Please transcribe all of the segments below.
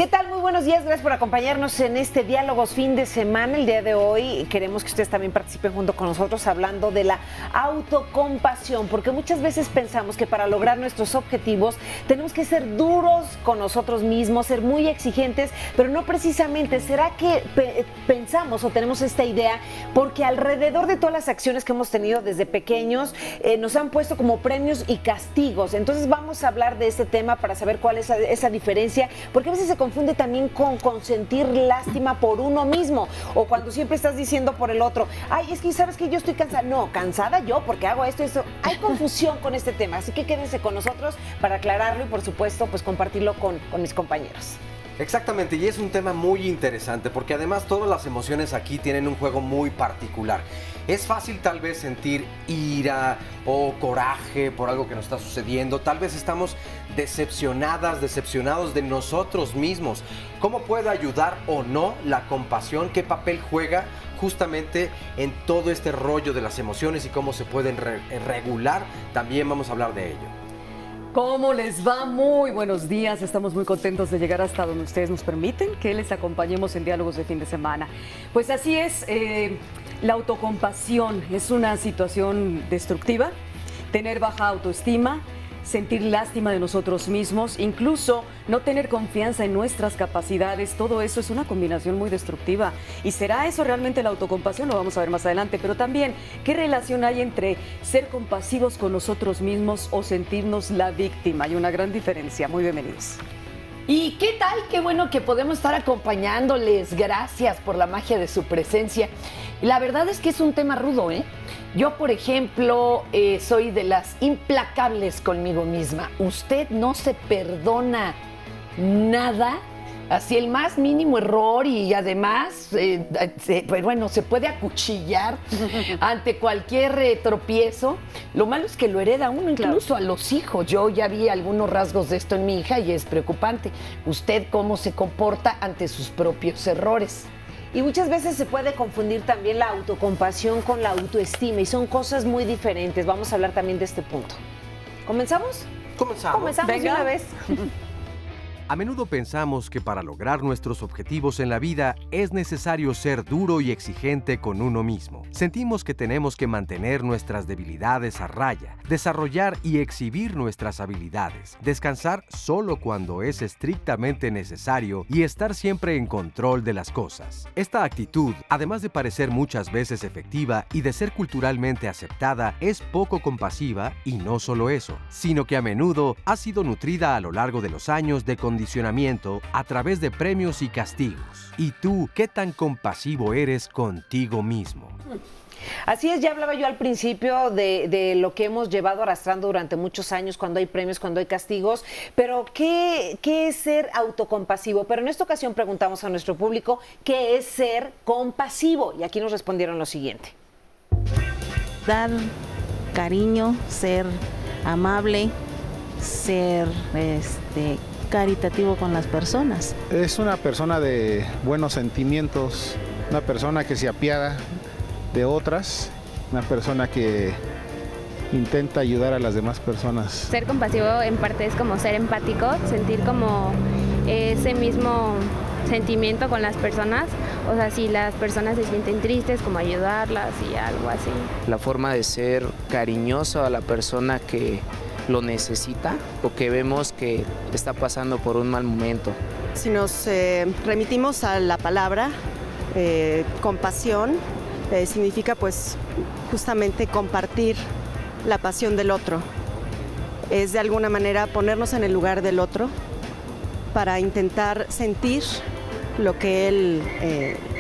¿Qué tal? Muy buenos días, gracias por acompañarnos en este Diálogos fin de semana. El día de hoy queremos que ustedes también participen junto con nosotros hablando de la autocompasión, porque muchas veces pensamos que para lograr nuestros objetivos tenemos que ser duros con nosotros mismos, ser muy exigentes, pero no precisamente. ¿Será que pensamos o tenemos esta idea porque alrededor de todas las acciones que hemos tenido desde pequeños nos han puesto como premios y castigos? Entonces vamos a hablar de este tema para saber cuál es esa diferencia, porque a veces se confunde también con sentir lástima por uno mismo, o cuando siempre estás diciendo por el otro, ay, es que sabes que yo estoy cansada. No, cansada yo porque hago esto. Hay confusión con este tema, así que quédense con nosotros para aclararlo y por supuesto pues compartirlo con mis compañeros. Exactamente, y es un tema muy interesante porque además todas las emociones aquí tienen un juego muy particular. Es fácil tal vez sentir ira o coraje por algo que nos está sucediendo. Tal vez estamos decepcionados de nosotros mismos. ¿Cómo puede ayudar o no la compasión? ¿Qué papel juega justamente en todo este rollo de las emociones y cómo se pueden regular? También vamos a hablar de ello. ¿Cómo les va? Muy buenos días. Estamos muy contentos de llegar hasta donde ustedes nos permiten que les acompañemos en Diálogos de fin de semana. Pues así es, la autocompasión es una situación destructiva, tener baja autoestima, sentir lástima de nosotros mismos, incluso no tener confianza en nuestras capacidades. Todo eso es una combinación muy destructiva. ¿Y será eso realmente la autocompasión? Lo vamos a ver más adelante. Pero también, ¿qué relación hay entre ser compasivos con nosotros mismos o sentirnos la víctima? Hay una gran diferencia. Muy bienvenidos. ¿Y qué tal? Qué bueno que podemos estar acompañándoles. Gracias por la magia de su presencia. La verdad es que es un tema rudo, ¿eh? Yo, por ejemplo, soy de las implacables conmigo misma. Usted no se perdona nada, así el más mínimo error, y además, pues bueno, se puede acuchillar ante cualquier tropiezo. Lo malo es que lo hereda uno, incluso a los hijos. Yo ya vi algunos rasgos de esto en mi hija y es preocupante. Usted cómo se comporta ante sus propios errores. Y muchas veces se puede confundir también la autocompasión con la autoestima y son cosas muy diferentes. Vamos a hablar también de este punto. ¿Comenzamos? Comenzamos de una vez. A menudo pensamos que para lograr nuestros objetivos en la vida es necesario ser duro y exigente con uno mismo. Sentimos que tenemos que mantener nuestras debilidades a raya, desarrollar y exhibir nuestras habilidades, descansar solo cuando es estrictamente necesario y estar siempre en control de las cosas. Esta actitud, además de parecer muchas veces efectiva y de ser culturalmente aceptada, es poco compasiva, y no solo eso, sino que a menudo ha sido nutrida a lo largo de los años de condicionamiento a través de premios y castigos. ¿Y tú qué tan compasivo eres contigo mismo? Así es, ya hablaba yo al principio de lo que hemos llevado arrastrando durante muchos años, cuando hay premios, cuando hay castigos, pero ¿qué es ser autocompasivo? Pero en esta ocasión preguntamos a nuestro público ¿qué es ser compasivo? Y aquí nos respondieron lo siguiente. Dar cariño, ser amable, ser caritativo con las personas. Es una persona de buenos sentimientos, una persona que se apiada de otras, una persona que intenta ayudar a las demás personas. Ser compasivo en parte es como ser empático, sentir como ese mismo sentimiento con las personas. O sea, si las personas se sienten tristes, como ayudarlas y algo así. La forma de ser cariñoso a la persona que lo necesita o que vemos que está pasando por un mal momento. Si nos remitimos a la palabra compasión, significa pues justamente compartir la pasión del otro. Es de alguna manera ponernos en el lugar del otro para intentar sentir lo que él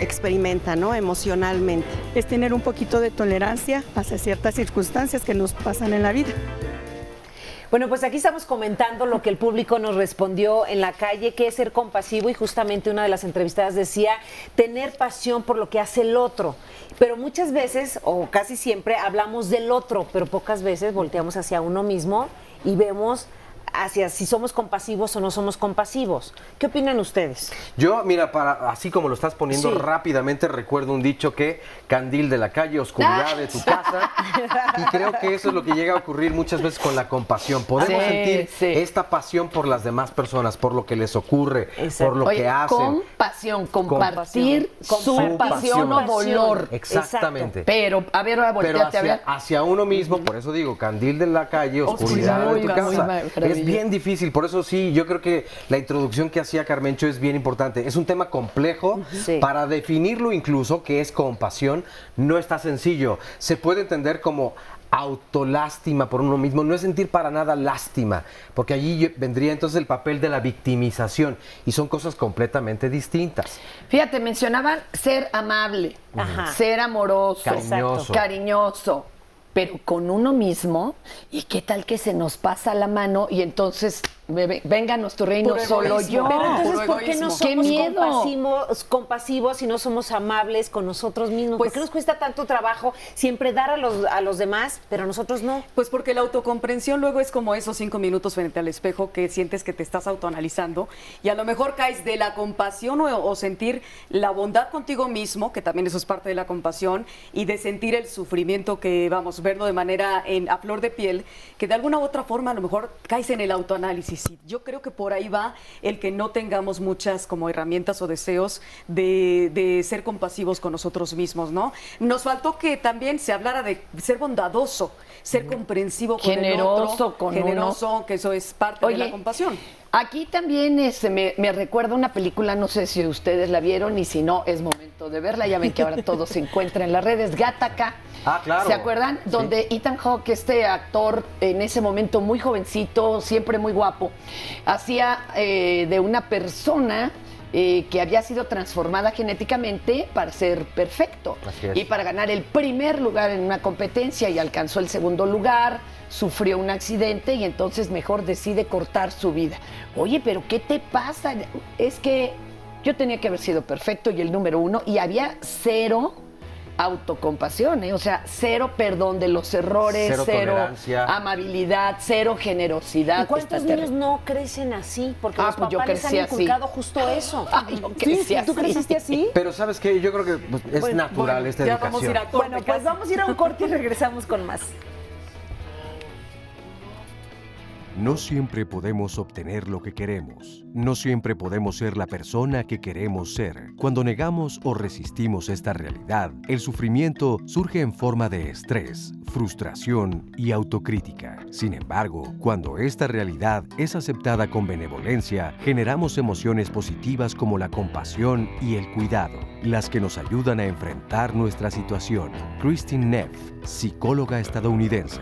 experimenta, ¿no? Emocionalmente. Es tener un poquito de tolerancia hacia ciertas circunstancias que nos pasan en la vida. Bueno, pues aquí estamos comentando lo que el público nos respondió en la calle, que es ser compasivo, y justamente una de las entrevistadas decía tener pasión por lo que hace el otro. Pero muchas veces, o casi siempre, hablamos del otro, pero pocas veces volteamos hacia uno mismo y vemos hacia si somos compasivos o no somos compasivos. ¿Qué opinan ustedes? Yo, mira, así como lo estás poniendo Sí. rápidamente, recuerdo un dicho que candil de la calle, oscuridad de tu casa. Y creo que eso es lo que llega a ocurrir muchas veces con la compasión. Podemos Sí, sentir sí. esta pasión por las demás personas, por lo que les ocurre, Exacto. por lo Oye, que hacen. compasión, compartir su Compartir pasión o pasión. dolor. Exactamente. Pero, a ver, ahora Pero volteate a ver. hacia uno mismo, por eso digo, candil de la calle, oscuridad de tu Muy casa. maravilloso. Es bien difícil, por eso sí, yo creo que la introducción que hacía Carmencho es bien importante. Es un tema complejo, Sí. para definirlo incluso, que es compasión, no está sencillo. Se puede entender como autolástima por uno mismo, no es sentir para nada lástima, porque allí vendría entonces el papel de la victimización y son cosas completamente distintas. Fíjate, mencionaban ser amable, Ajá. ser amoroso, Cariñoso. cariñoso, pero con uno mismo. ¿Y qué tal que se nos pasa la mano y entonces venga nuestro reino Puro solo egoísmo. yo? Pero entonces, Puro ¿por qué no egoísmo. ¡Qué somos miedo! compasivos y no somos amables con nosotros mismos? Pues- ¿Por qué nos cuesta tanto trabajo siempre dar a los demás, pero nosotros no? Pues porque la autocomprensión luego es como esos 5 minutos frente al espejo que sientes que te estás autoanalizando y a lo mejor caes de la compasión o sentir la bondad contigo mismo, que también eso es parte de la compasión, y de sentir el sufrimiento que vamos, verlo de manera a flor de piel, que de alguna u otra forma a lo mejor caes en el autoanálisis. Y yo creo que por ahí va el que no tengamos muchas como herramientas o deseos de ser compasivos con nosotros mismos, ¿no? Nos faltó que también se hablara de ser bondadoso, ser comprensivo con el Generoso otro, con generoso, que eso es parte de Oye, la compasión. Aquí también me recuerda una película, no sé si ustedes la vieron y si no, es momento de verla. Ya ven que ahora todo se encuentra en las redes. Gattaca. Ah, claro. ¿Se acuerdan? Sí. Donde Ethan Hawke, este actor en ese momento muy jovencito, siempre muy guapo, hacía de una persona que había sido transformada genéticamente para ser perfecto Así es. y para ganar el primer lugar en una competencia, y alcanzó el segundo lugar, sufrió un accidente y entonces mejor decide cortar su vida. Oye, pero ¿qué te pasa? Es que yo tenía que haber sido perfecto y el número 1, y había cero autocompasión, ¿eh? O sea, cero perdón de los errores, Cero tolerancia. amabilidad, cero generosidad. ¿Y cuántos Está niños terrible. no crecen así? Porque los Pues yo papás les han crecí así. inculcado justo eso. Ay, yo ¿Sí? crecí ¿Tú así. creciste así? Pero ¿sabes qué? Yo creo que pues, es Bueno, natural Bueno, esta ya educación. vamos a ir a corte. Bueno, pues casi. vamos a ir a un corte y regresamos con más. No siempre podemos obtener lo que queremos. No siempre podemos ser la persona que queremos ser. Cuando negamos o resistimos esta realidad, el sufrimiento surge en forma de estrés, frustración y autocrítica. Sin embargo, cuando esta realidad es aceptada con benevolencia, generamos emociones positivas como la compasión y el cuidado, las que nos ayudan a enfrentar nuestra situación. Christine Neff, psicóloga estadounidense.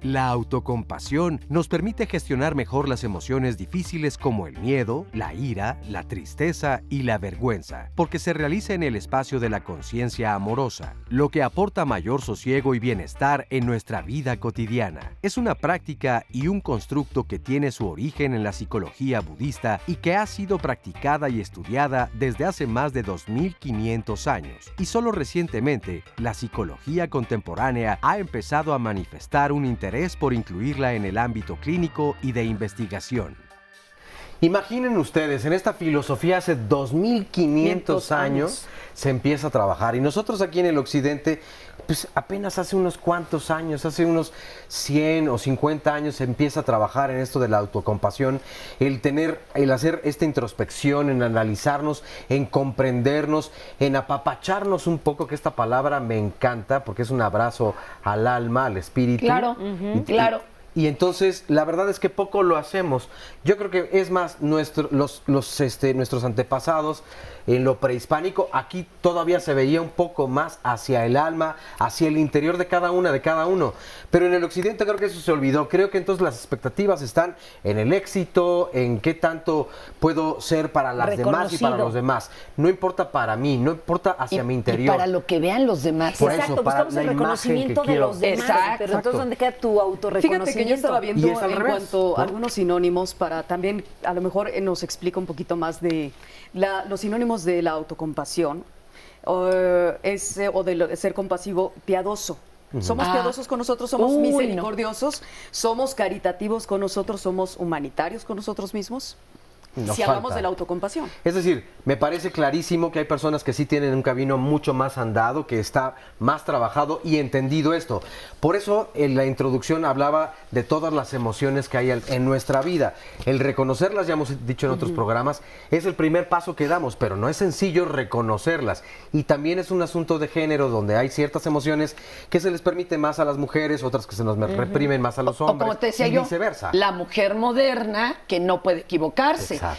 La autocompasión nos permite gestionar mejor las emociones difíciles como el miedo, la ira, la tristeza y la vergüenza, porque se realiza en el espacio de la conciencia amorosa, lo que aporta mayor sosiego y bienestar en nuestra vida cotidiana. Es una práctica y un constructo que tiene su origen en la psicología budista y que ha sido practicada y estudiada desde hace más de 2500 años. Y solo recientemente, la psicología contemporánea ha empezado a manifestar un interés por incluirla en el ámbito clínico y de investigación. Imaginen ustedes, en esta filosofía hace 2500 años se empieza a trabajar, y nosotros aquí en el occidente, pues apenas hace unos cuantos años, hace unos 100 o 50 años se empieza a trabajar en esto de la autocompasión, el hacer esta introspección, en analizarnos, en comprendernos, en apapacharnos un poco, que esta palabra me encanta porque es un abrazo al alma, al espíritu. Claro, claro. Y entonces, la verdad es que poco lo hacemos. Yo creo que es más, nuestros antepasados en lo prehispánico, aquí todavía se veía un poco más hacia el alma, hacia el interior de cada uno. Pero en el occidente creo que eso se olvidó. Creo que entonces las expectativas están en el éxito, en qué tanto puedo ser para las demás y para los demás. No importa para mí, no importa hacia mi interior. Y para lo que vean los demás. Por Exacto, eso, para buscamos la el imagen reconocimiento que de quiero. los demás. Exacto. Pero entonces, ¿dónde queda tu autorreconocimiento? Porque yo estaba viendo Y es al en revés, cuanto a ¿no? algunos sinónimos para también, a lo mejor nos explica un poquito más de los sinónimos de la autocompasión o de ser compasivo, piadoso. Somos piadosos con nosotros, somos misericordiosos, somos caritativos con nosotros, somos humanitarios con nosotros mismos. Nos si hablamos falta. de la autocompasión. Es decir, me parece clarísimo que hay personas que sí tienen un camino mucho más andado, que está más trabajado y entendido esto. Por eso en la introducción hablaba de todas las emociones que hay en nuestra vida. El reconocerlas, ya hemos dicho en otros programas, es el primer paso que damos, pero no es sencillo reconocerlas. Y también es un asunto de género donde hay ciertas emociones que se les permite más a las mujeres, otras que se nos reprimen más a los hombres. O como te decía y yo, viceversa. la mujer moderna que no puede equivocarse. Exacto.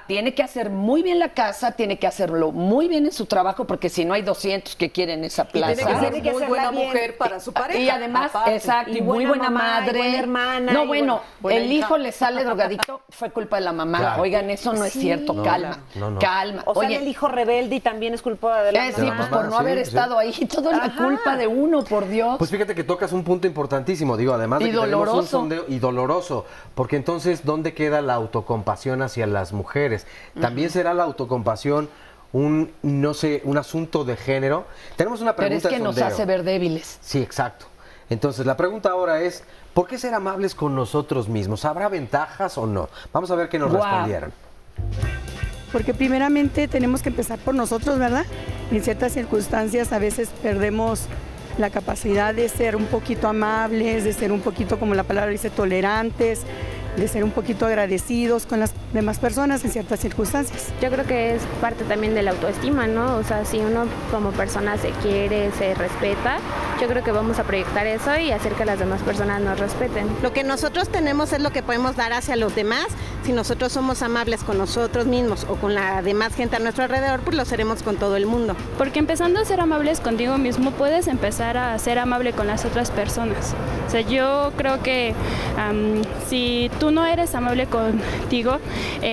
Tiene que hacer muy bien la casa, tiene que hacerlo muy bien en su trabajo, porque si no hay 200 que quieren esa plaza. Tiene que ser muy buena mujer para su pareja. Y además, aparte. exacto, y muy buena mamá, y madre. buena hermana, No, y bueno, buena el hija. hijo le sale drogadicto, fue culpa de la mamá. Claro. Oigan, eso no es cierto, No, calma, no. calma. O sale el hijo rebelde y también es culpa de la sí, mamá. pues por no haber estado ahí, todo es la culpa de uno, por Dios. Pues fíjate que tocas un punto importantísimo, digo, además de Y que tenemos un doloroso. sondeo y doloroso, porque entonces, ¿dónde queda la autocompasión hacia las mujeres? ¿También será la autocompasión no sé, un asunto de género? Tenemos una Pero pregunta es que de nos sondeo. hace ver débiles. Sí, exacto. Entonces, la pregunta ahora es, ¿por qué ser amables con nosotros mismos? ¿Habrá ventajas o no? Vamos a ver qué nos Guau. respondieron. Porque primeramente tenemos que empezar por nosotros, ¿verdad? En ciertas circunstancias a veces perdemos la capacidad de ser un poquito amables, de ser un poquito, como la palabra dice, tolerantes, de ser un poquito agradecidos con las demás personas en ciertas circunstancias. Yo creo que es parte también de la autoestima, ¿no? O sea, si uno como persona se quiere, se respeta, yo creo que vamos a proyectar eso y hacer que las demás personas nos respeten. Lo que nosotros tenemos es lo que podemos dar hacia los demás. Si nosotros somos amables con nosotros mismos o con la demás gente a nuestro alrededor, pues lo seremos con todo el mundo. Porque empezando a ser amables contigo mismo, puedes empezar a ser amable con las otras personas. O sea, yo creo que si tú no eres amable contigo,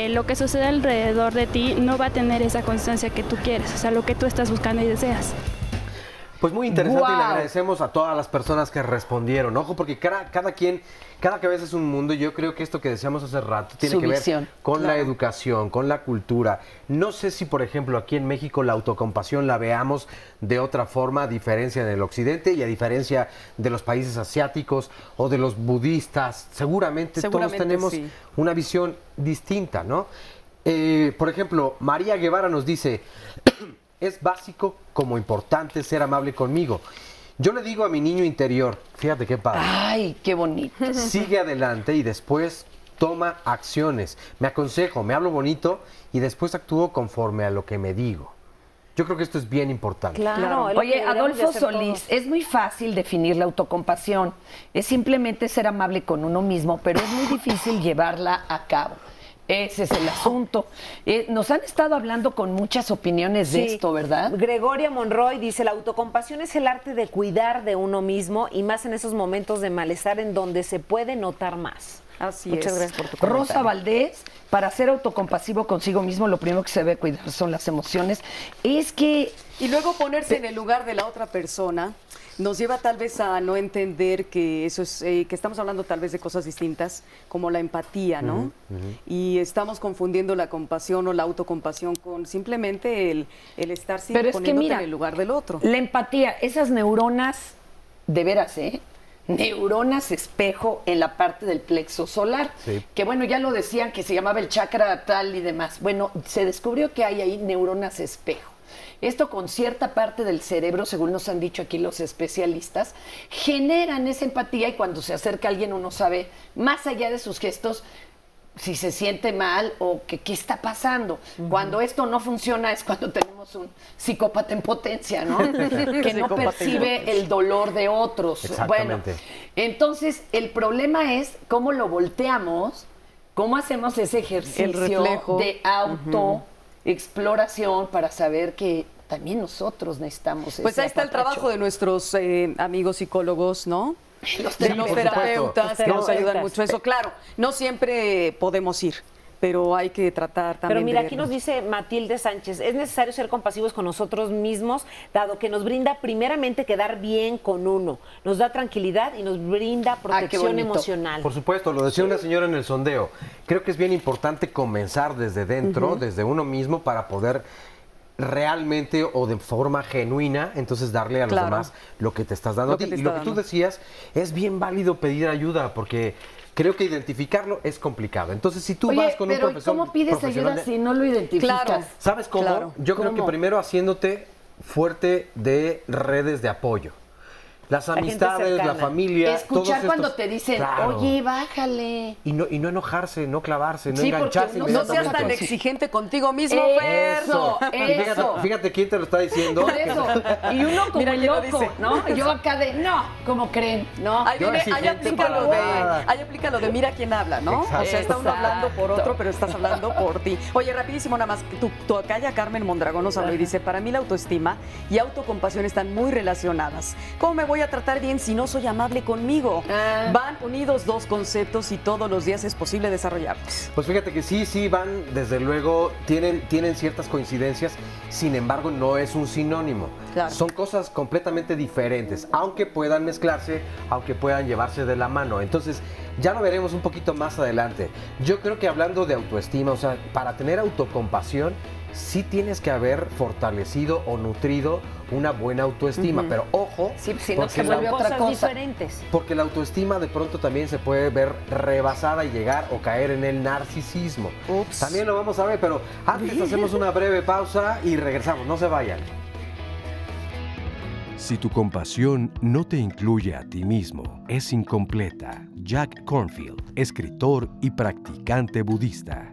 lo que sucede alrededor de ti no va a tener esa constancia que tú quieres, o sea, lo que tú estás buscando y deseas. Pues muy interesante y le ¡Guau! agradecemos a todas las personas que respondieron. Ojo, porque cada cabeza es un mundo y yo creo que esto que decíamos hace rato tiene Su que ver visión, con la educación, con la cultura. No sé si, por ejemplo, aquí en México la autocompasión la veamos de otra forma, a diferencia en el occidente y a diferencia de los países asiáticos o de los budistas. Seguramente todos tenemos sí. una visión distinta, ¿no? Por ejemplo, María Guevara nos dice... Es básico como importante ser amable conmigo. Yo le digo a mi niño interior, fíjate qué padre. Ay, qué bonito. Sigue adelante y después toma acciones. Me aconsejo, me hablo bonito y después actúo conforme a lo que me digo. Yo creo que esto es bien importante. Claro. es lo que Oye, deberíamos de Adolfo hacer Solís, todos. es muy fácil definir la autocompasión. Es simplemente ser amable con uno mismo, pero es muy difícil llevarla a cabo. Ese es el asunto. Nos han estado hablando con muchas opiniones de Sí. esto, ¿verdad? Gregoria Monroy dice, la autocompasión es el arte de cuidar de uno mismo y más en esos momentos de malestar en donde se puede notar más. Así Muchas es. gracias por tu comentario. Rosa Valdés, para ser autocompasivo consigo mismo, lo primero que se debe cuidar son las emociones. Es que Y luego ponerse en el lugar de la otra persona nos lleva tal vez a no entender que eso es, que estamos hablando tal vez de cosas distintas, como la empatía, ¿no? Y estamos confundiendo la compasión o la autocompasión con simplemente el estar Pero es que poniéndote mira, en el lugar del otro. la empatía, esas neuronas, de veras, neuronas espejo en la parte del plexo solar, Sí. que bueno, ya lo decían que se llamaba el chakra tal y demás. Bueno, se descubrió que hay ahí neuronas espejo. Esto con cierta parte del cerebro, según nos han dicho aquí los especialistas, generan esa empatía y cuando se acerca a alguien uno sabe, más allá de sus gestos, si se siente mal o que qué está pasando. Cuando esto no funciona es cuando tenemos un psicópata en potencia, ¿no? Que no percibe el dolor de otros. Exactamente. Bueno, entonces el problema es cómo lo volteamos, cómo hacemos ese ejercicio reflejo. de autoexploración para saber que también nosotros necesitamos Pues ese ahí está el apapacho. trabajo de nuestros amigos psicólogos, ¿no? Los De los por terapeutas supuesto. que nos ayudan mucho. Eso, claro, no siempre podemos ir, pero hay que tratar también. Pero mira, de aquí verlo. nos dice Matilde Sánchez, es necesario ser compasivos con nosotros mismos, dado que nos brinda primeramente quedar bien con uno, nos da tranquilidad y nos brinda protección bonito. emocional. Por supuesto, lo decía una señora en el sondeo. Creo que es bien importante comenzar desde dentro, desde uno mismo, para poder realmente o de forma genuina, entonces darle a los Claro. demás lo que te estás dando Lo a ti. que te Y está lo que tú dando. decías, es bien válido pedir ayuda, porque creo que identificarlo es complicado. Entonces, si tú Oye, vas con un pero profesor ¿cómo pides profesional ayuda de- si no lo identificas? Claro. ¿Sabes cómo? Claro. Yo creo que ¿Cómo? primero haciéndote fuerte de redes de apoyo. Las gente amistades, la cercana. familia. Escuchar todos cuando estos- te dicen, Claro. oye, bájale. Y no enojarse, no clavarse, no Sí, porque engancharse uno No seas inmediatamente. tan exigente contigo mismo, Fer. Eso, Y fíjate, eso. fíjate quién te lo está diciendo. Por eso. Y uno como Mira, ¿quién lo loco, dice? ¿no? Yo acá de, no, ¿cómo creen? No. Ahí, Yo viene, ahí exigente aplica para lo de, nada. ahí aplica lo de mira quién habla, ¿no? Exacto. O sea, está uno hablando por Exacto. otro, pero estás hablando por ti. Oye, rapidísimo nada más, tu tocaya Carmen Mondragón nos habló y dice, para mí la autoestima y autocompasión están muy relacionadas. ¿Cómo me voy a tratar bien si no soy amable conmigo? Van unidos dos conceptos y todos los días es posible desarrollarlos. Pues fíjate que sí van, desde luego, tienen ciertas coincidencias, sin embargo no es un sinónimo. Claro. Son cosas completamente diferentes, aunque puedan mezclarse, aunque puedan llevarse de la mano. Entonces, ya lo veremos un poquito más adelante. Yo creo que hablando de autoestima, o sea, para tener autocompasión, sí tienes que haber fortalecido o nutrido una buena autoestima, pero ojo, Sí, si no porque se vuelve la- otra Cosas cosa. diferentes. porque la autoestima de pronto también se puede ver rebasada y llegar o caer en el narcisismo. Ups. También lo vamos a ver, pero antes hacemos una breve pausa y regresamos. No se vayan. Si tu compasión no te incluye a ti mismo, es incompleta. Jack Kornfield, escritor y practicante budista.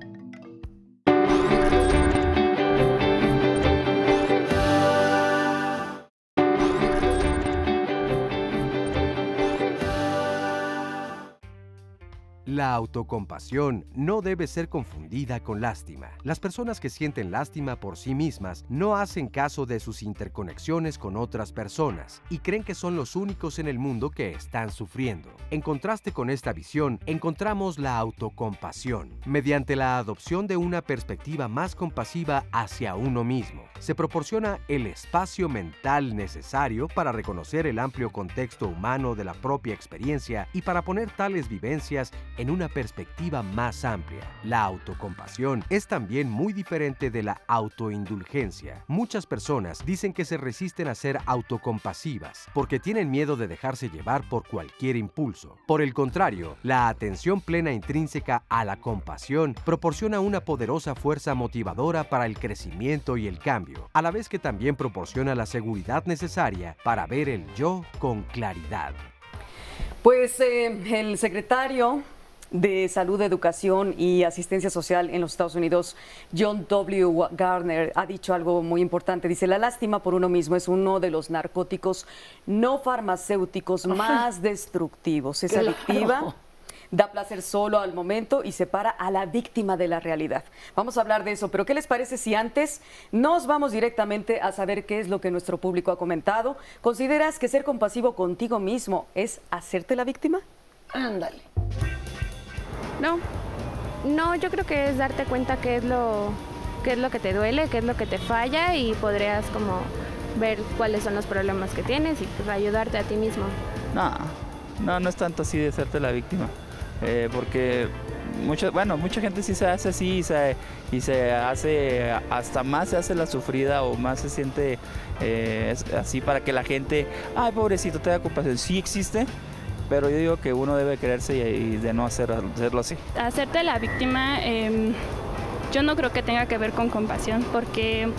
La autocompasión no debe ser confundida con lástima. Las personas que sienten lástima por sí mismas no hacen caso de sus interconexiones con otras personas y creen que son los únicos en el mundo que están sufriendo. En contraste con esta visión, encontramos la autocompasión. Mediante la adopción de una perspectiva más compasiva hacia uno mismo, se proporciona el espacio mental necesario para reconocer el amplio contexto humano de la propia experiencia y para poner tales vivencias en una perspectiva más amplia. La autocompasión es también muy diferente de la autoindulgencia. Muchas personas dicen que se resisten a ser autocompasivas porque tienen miedo de dejarse llevar por cualquier impulso. Por el contrario, la atención plena intrínseca a la compasión proporciona una poderosa fuerza motivadora para el crecimiento y el cambio, a la vez que también proporciona la seguridad necesaria para ver el yo con claridad. Pues el secretario de Salud, Educación y Asistencia Social en los Estados Unidos, John W. Garner, ha dicho algo muy importante. Dice, la lástima por uno mismo es uno de los narcóticos no farmacéuticos más destructivos. Es Claro. adictiva, da placer solo al momento y separa a la víctima de la realidad. Vamos a hablar de eso, pero ¿qué les parece si antes nos vamos directamente a saber qué es lo que nuestro público ha comentado? ¿Consideras que ser compasivo contigo mismo es hacerte la víctima? Ándale. No, yo creo que es darte cuenta qué es lo que te duele, qué es lo que te falla y podrías como ver cuáles son los problemas que tienes y pues ayudarte a ti mismo. No es tanto así de hacerte la víctima, porque mucha gente sí se hace así y se hace, hasta más se hace la sufrida o más se siente así para que la gente, ay pobrecito, te da compasión. Sí existe, pero yo digo que uno debe quererse y de no hacerlo así. Hacerte la víctima, yo no creo que tenga que ver con compasión, porque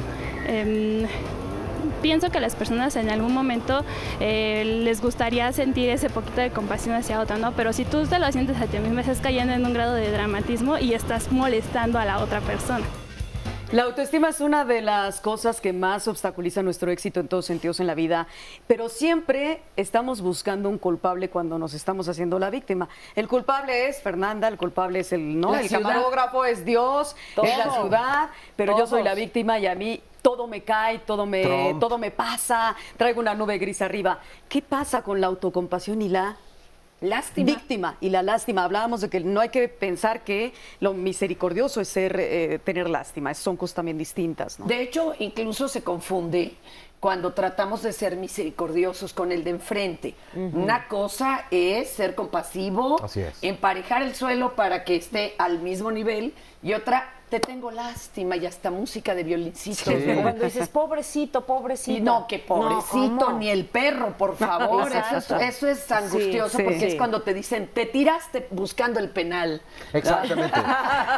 pienso que las personas en algún momento les gustaría sentir ese poquito de compasión hacia otra, ¿no? Pero si tú te lo sientes a ti mismo, estás cayendo en un grado de dramatismo y estás molestando a la otra persona. La autoestima es una de las cosas que más obstaculiza nuestro éxito en todos sentidos en la vida, pero siempre estamos buscando un culpable cuando nos estamos haciendo la víctima. El culpable es Fernanda, el culpable es el ciudad. camarógrafo, es Dios, es la ciudad, pero yo soy la víctima y a mí todo me cae, todo me pasa, traigo una nube gris arriba. ¿Qué pasa con la autocompasión y la Lástima. Víctima y la lástima. Hablábamos de que no hay que pensar que lo misericordioso es tener lástima. Son cosas también distintas, ¿no? De hecho, incluso se confunde cuando tratamos de ser misericordiosos con el de enfrente. Una cosa es ser compasivo, Así es. emparejar el suelo para que esté al mismo nivel, y otra, te tengo lástima, y hasta música de violincito. Sí. ¿no? Cuando dices pobrecito, pobrecito. Y no, que pobrecito, No, ¿cómo? ni el perro, por favor. Eso es angustioso, Sí, porque sí. es cuando te dicen, te tiraste buscando el penal. Exactamente.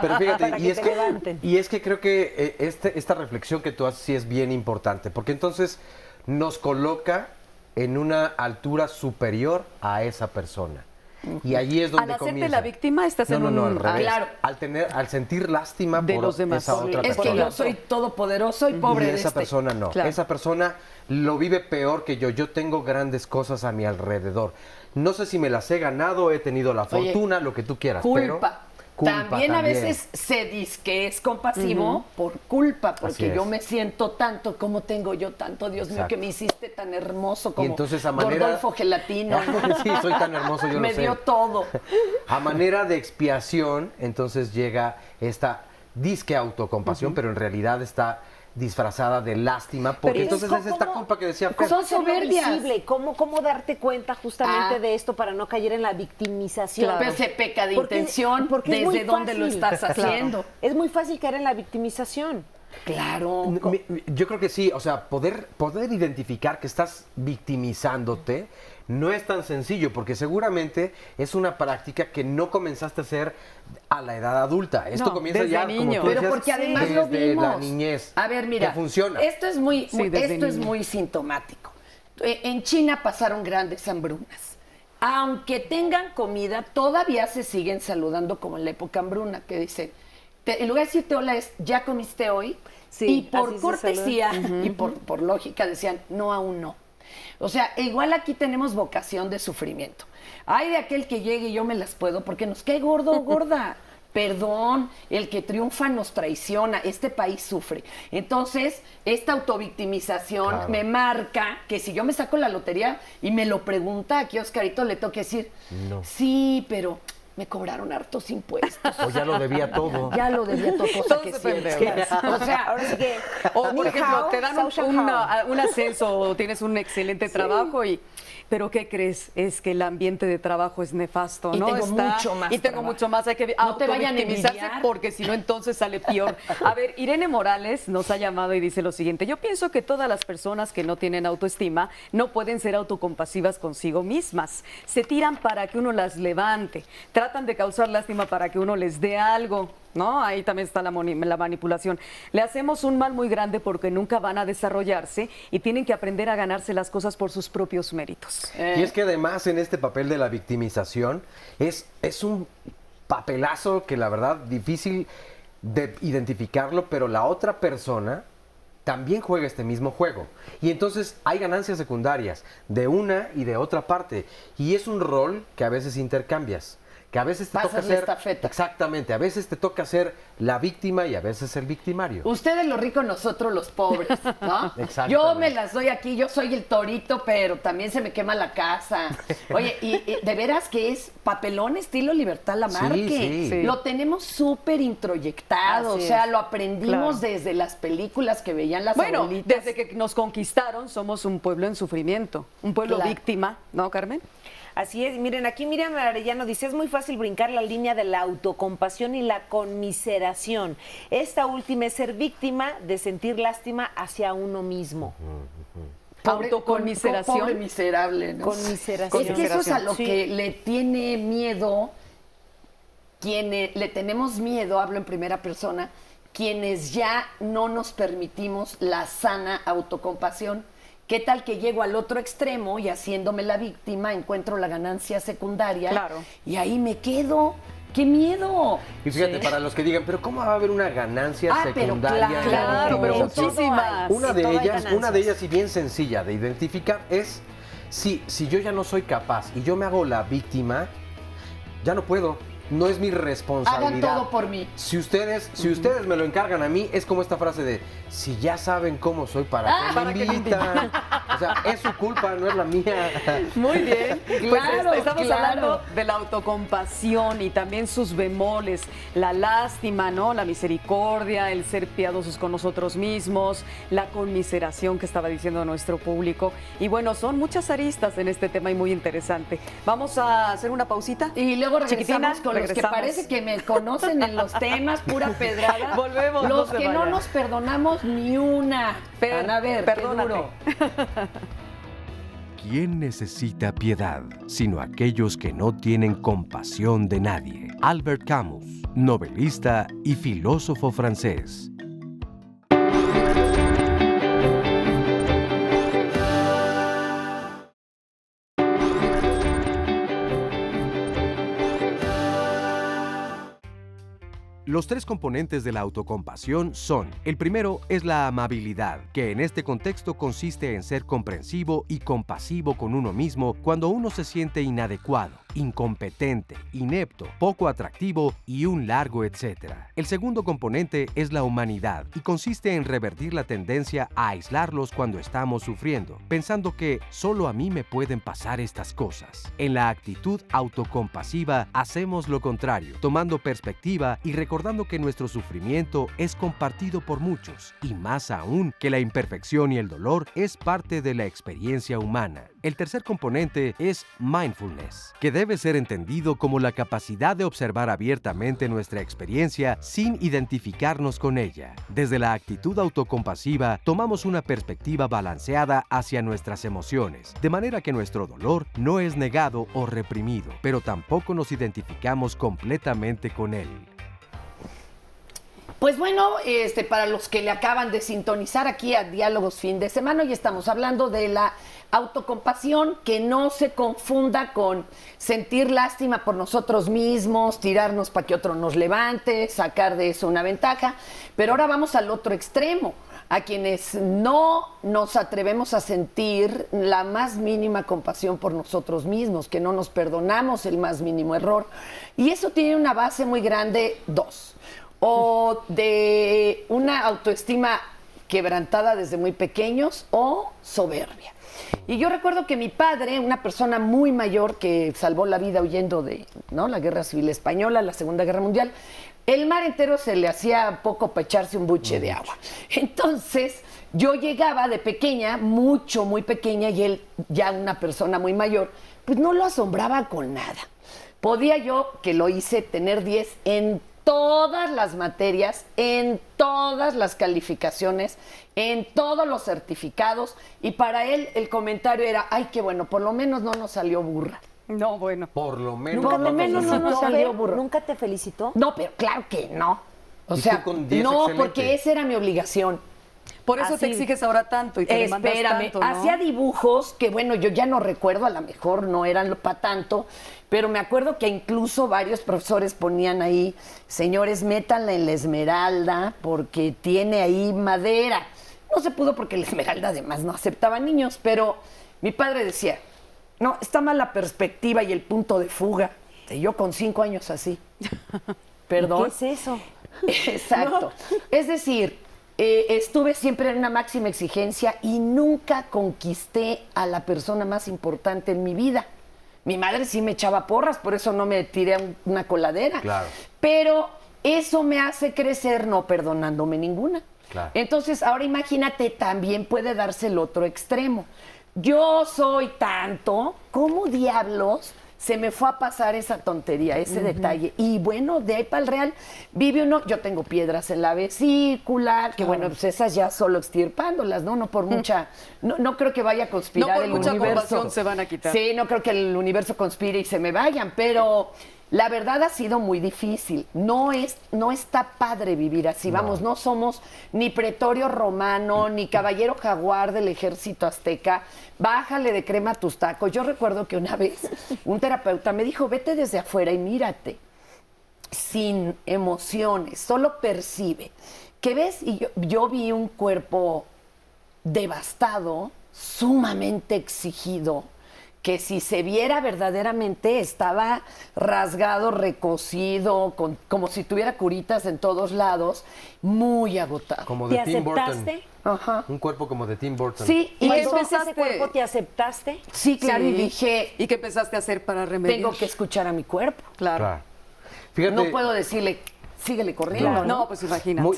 Pero fíjate, Para que te levanten. y es que creo que esta reflexión que tú haces sí es bien importante, porque entonces nos coloca en una altura superior a esa persona. Y allí es donde Al hacerte comienza. la víctima estás en No, un... al revés. claro. Al sentir lástima De por los demás. esa otra Es que persona. yo soy todopoderoso y pobre Y de esa este. persona no. Claro. Esa persona lo vive peor que yo. Yo tengo grandes cosas a mi alrededor. No sé si me las he ganado, he tenido la Oye, fortuna, lo que tú quieras. Culpa. Pero culpa También a veces se dice que es compasivo por culpa, Así porque es. yo me siento tanto, como tengo yo tanto, Dios mío, Exacto. que me hiciste tan hermoso como entonces a manera- Gordolfo Gelatino. Sí, soy tan hermoso, yo me lo sé. dio todo. A manera de expiación, entonces llega esta disque autocompasión, pero en realidad está disfrazada de lástima, porque Pero entonces es esta culpa que decía Fer. Son Hacerlo soberbias. visible. ¿Cómo darte cuenta justamente Ah. de esto para no caer en la victimización? Pero se peca de Porque- intención, porque es muy desde dónde lo fácil. estás haciendo. Es muy fácil caer en la victimización. Claro. Yo creo que sí, o sea, poder identificar que estás victimizándote no es tan sencillo, porque seguramente es una práctica que no comenzaste a hacer a la edad adulta. Esto No, comienza desde ya, niño. como tú Pero decías, porque además lo desde vimos. la niñez. A ver, mira, Que funciona. esto es muy, Sí, desde esto es niño. muy sintomático. En China pasaron grandes hambrunas. Aunque tengan comida, todavía se siguen saludando como en la época hambruna, que dicen, en lugar de decirte hola es, ¿ya comiste hoy? Sí, y por así se cortesía saluda. y por lógica decían, no, aún no. O sea, igual aquí tenemos vocación de sufrimiento. Hay de aquel que llegue y yo me las puedo porque nos cae gordo o gorda. Perdón, el que triunfa nos traiciona, este país sufre. Entonces, esta autovictimización Claro. me marca que si yo me saco la lotería y me lo pregunta, aquí a Oscarito le tengo que decir, No. sí, pero me cobraron hartos impuestos. O ya lo debía todo. Ya lo debía todo, cosa Todo que se sí es. pendejo. O sea, Ahora sí que. O, por Ni ejemplo, hao, te dan Sao Shan Hao. un ascenso o tienes un excelente trabajo pero ¿qué crees? Es que el ambiente de trabajo es nefasto, Y ¿no? tengo mucho más Y tengo trabajo. mucho más. Hay que No te vayan a autovictimizarse envidiar. porque si no, entonces sale peor. A ver, Irene Morales nos ha llamado y dice lo siguiente. Yo pienso que todas las personas que no tienen autoestima no pueden ser autocompasivas consigo mismas. Se tiran para que uno las levante. Tratan de causar lástima para que uno les dé algo. ¿No? Ahí también está la manipulación. Le hacemos un mal muy grande porque nunca van a desarrollarse y tienen que aprender a ganarse las cosas por sus propios méritos. Y es que además en este papel de la victimización es un papelazo que la verdad difícil de identificarlo, pero la otra persona también juega este mismo juego. Y entonces hay ganancias secundarias de una y de otra parte. Y es un rol que a veces intercambias. Que a veces te Pasas toca la ser... estafeta. Exactamente. A veces te toca ser la víctima y a veces el victimario. Ustedes los ricos, nosotros los pobres, ¿no? Exactamente. Yo me las doy aquí, yo soy el torito, pero también se me quema la casa. Oye, y de veras que es papelón estilo Libertad Lamarque. Sí. Lo tenemos súper introyectado, Así o sea, es. lo aprendimos Claro. desde las películas que veían las Bueno, abuelitas. desde que nos conquistaron somos un pueblo en sufrimiento, un pueblo Claro. víctima, ¿no, Carmen? Así es, miren, aquí Miriam Arellano dice, es muy fácil brincar la línea de la autocompasión y la conmiseración. Esta última es ser víctima de sentir lástima hacia uno mismo. Autoconmiseración. Pobre miserable, ¿no? Conmiseración. Es que eso es a lo Sí. que le tiene miedo, quienes le tenemos miedo, hablo en primera persona, quienes ya no nos permitimos la sana autocompasión. ¿Qué tal que llego al otro extremo y haciéndome la víctima encuentro la ganancia secundaria? Claro. Y ahí me quedo. ¡Qué miedo! Y fíjate, para los que digan, pero ¿cómo va a haber una ganancia pero secundaria? en la claro, pero victimización? muchísimas. Una de Sí, todo hay ellas, ganancias. y bien sencilla de identificar es si yo ya no soy capaz y yo me hago la víctima, ya no puedo. no es mi responsabilidad. Hagan todo por mí. Si ustedes me lo encargan a mí, es como esta frase de, si ya saben cómo soy, ¿para qué me invitan? O sea, es su culpa, no es la mía. Muy bien. Claro, pues estamos claro. hablando de la autocompasión y también sus bemoles, la lástima, ¿no? La misericordia, el ser piadosos con nosotros mismos, la conmiseración que estaba diciendo nuestro público. Y bueno, son muchas aristas en este tema y muy interesante. Vamos a hacer una pausita. Y luego regresamos Chiquitina, con los que parece que me conocen en los temas, pura pedrada. Volvemos, los no se que no vayan. nos perdonamos ni una. Van a ver, perdónate. qué duro. ¿Quién necesita piedad, sino aquellos que no tienen compasión de nadie? Albert Camus, novelista y filósofo francés. Los tres componentes de la autocompasión son: el primero es la amabilidad, que en este contexto consiste en ser comprensivo y compasivo con uno mismo cuando uno se siente inadecuado, incompetente, inepto, poco atractivo y un largo etcétera. El segundo componente es la humanidad y consiste en revertir la tendencia a aislarlos cuando estamos sufriendo, pensando que solo a mí me pueden pasar estas cosas. En la actitud autocompasiva hacemos lo contrario, tomando perspectiva y recordando que nuestro sufrimiento es compartido por muchos, y más aún que la imperfección y el dolor es parte de la experiencia humana. El tercer componente es mindfulness, que debe ser entendido como la capacidad de observar abiertamente nuestra experiencia sin identificarnos con ella. Desde la actitud autocompasiva, tomamos una perspectiva balanceada hacia nuestras emociones, de manera que nuestro dolor no es negado o reprimido, pero tampoco nos identificamos completamente con él. Pues bueno, para los que le acaban de sintonizar aquí a Diálogos Fin de Semana, hoy estamos hablando de la autocompasión, que no se confunda con sentir lástima por nosotros mismos, tirarnos para que otro nos levante, sacar de eso una ventaja. Pero ahora vamos al otro extremo, a quienes no nos atrevemos a sentir la más mínima compasión por nosotros mismos, que no nos perdonamos el más mínimo error. Y eso tiene una base muy grande, dos. O de una autoestima quebrantada desde muy pequeños, o soberbia. Y yo recuerdo que mi padre, una persona muy mayor que salvó la vida huyendo de la Guerra Civil Española, la Segunda Guerra Mundial, el mar entero se le hacía poco para echarse un buche de agua. Entonces, yo llegaba de pequeña, muy pequeña, y él, ya una persona muy mayor, pues no lo asombraba con nada. Podía yo, que lo hice, tener 10 en todas las materias, en todas las calificaciones, en todos los certificados, y para él el comentario era, ay, qué bueno, por lo menos no nos salió burra. No, bueno. Por lo menos. Por lo menos no nos salió burra. ¿Nunca te felicitó? No, pero claro que no. O ¿Y sea, tú con 10 no, excelente? porque esa era mi obligación. Por eso te exiges ahora tanto y te demandas tanto, ¿no? Hacía dibujos que, bueno, yo ya no recuerdo, a lo mejor no eran para tanto, pero me acuerdo que incluso varios profesores ponían ahí, señores, métanla en la esmeralda porque tiene ahí madera. No se pudo porque la esmeralda además no aceptaba niños, pero mi padre decía, no, está mal la perspectiva y el punto de fuga. Y yo con 5 años así. Perdón. ¿Qué es eso? Exacto. No. Es decir, estuve siempre en una máxima exigencia y nunca conquisté a la persona más importante en mi vida. Mi madre sí me echaba porras, por eso no me tiré a una coladera. Claro. Pero eso me hace crecer no perdonándome ninguna. Claro. Entonces, ahora imagínate, también puede darse el otro extremo. Yo soy tanto, ¿cómo diablos se me fue a pasar esa tontería, ese detalle? Y bueno, de ahí para el real vive uno. Yo tengo piedras en la vesícula, que bueno, pues esas ya solo extirpándolas, ¿no? No por mucha, no creo que vaya a conspirar el universo. No por mucha compasión se van a quitar. Sí, no creo que el universo conspire y se me vayan, pero la verdad ha sido muy difícil. No está padre vivir así. Vamos, no somos ni pretorio romano, ni caballero jaguar del ejército azteca. Bájale de crema a tus tacos. Yo recuerdo que una vez un terapeuta me dijo, vete desde afuera y mírate. Sin emociones, solo percibe. ¿Qué ves? Y yo vi un cuerpo devastado, sumamente exigido, que si se viera verdaderamente estaba rasgado, recocido, como si tuviera curitas en todos lados, muy agotado. Como de Tim Burton. Ajá. Un cuerpo como de Tim Burton. Sí, ¿Y qué entonces ese cuerpo te aceptaste? Sí, claro, Sí. y dije... ¿Y qué empezaste a hacer para remediar? Tengo que escuchar a mi cuerpo. Claro. Fíjate, No puedo decirle, síguele corriendo. No, pues imagínate.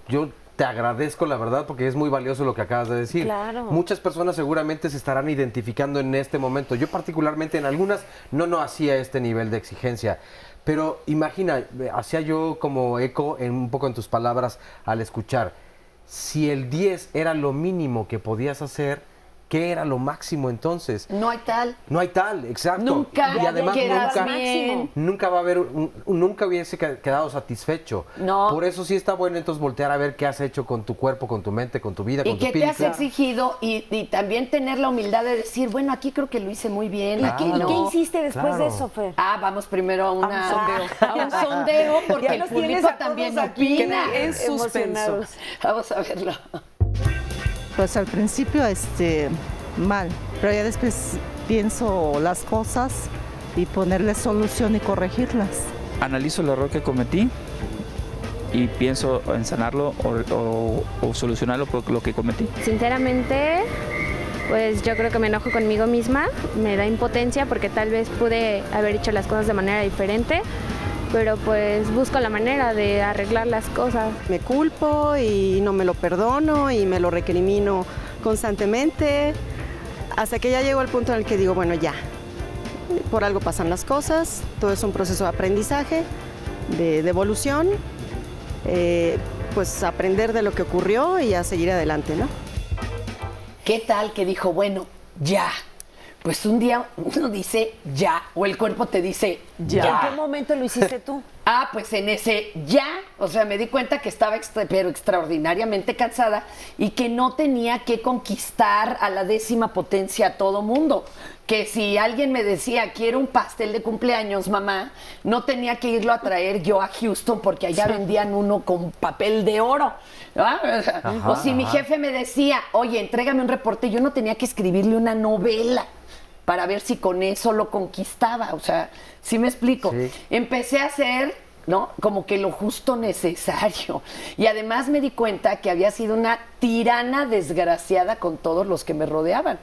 Yo te agradezco, la verdad, porque es muy valioso lo que acabas de decir. Claro. Muchas personas seguramente se estarán identificando en este momento. Yo particularmente en algunas no hacía este nivel de exigencia. Pero imagina, hacía yo como eco un poco en tus palabras al escuchar. Si el 10 era lo mínimo que podías hacer, ¿qué era lo máximo entonces? No hay tal. No hay tal, exacto. Nunca. Y además quedas bien. nunca va a haber, nunca hubiese quedado satisfecho. No. Por eso sí está bueno entonces voltear a ver qué has hecho con tu cuerpo, con tu mente, con tu vida, Y con tu que te has espíritu. exigido y también tener la humildad de decir, bueno, aquí creo que lo hice muy bien. ¿Y Aquí qué, no. qué hiciste después Claro. de eso, Fer? Vamos primero a un sondeo. a un sondeo, porque Ya el los tienes público a todos también aquí opina. en suspenso. emocionados. Vamos a verlo. Pues al principio mal, pero ya después pienso las cosas y ponerle solución y corregirlas. Analizo el error que cometí y pienso en sanarlo o solucionarlo por lo que cometí. Sinceramente, pues yo creo que me enojo conmigo misma, me da impotencia porque tal vez pude haber hecho las cosas de manera diferente, pero pues busco la manera de arreglar las cosas. Me culpo y no me lo perdono y me lo recrimino constantemente, hasta que ya llego al punto en el que digo, bueno, ya, por algo pasan las cosas, todo es un proceso de aprendizaje, de evolución, pues aprender de lo que ocurrió y a seguir adelante, ¿no? ¿Qué tal que dijo, bueno, ya? Pues un día uno dice ya, o el cuerpo te dice ya. ¿En qué momento lo hiciste tú? Pues en ese ya, o sea, me di cuenta que estaba pero extraordinariamente cansada y que no tenía que conquistar a la 10ª potencia a todo mundo. Que si alguien me decía, quiero un pastel de cumpleaños, mamá, no tenía que irlo a traer yo a Houston porque allá vendían uno con papel de oro. O si mi jefe me decía, oye, entrégame un reporte, yo no tenía que escribirle una novela para ver si con eso lo conquistaba. O sea, ¿sí me explico? Sí. Empecé a hacer, ¿no? Como que lo justo necesario. Y además me di cuenta que había sido una tirana desgraciada con todos los que me rodeaban.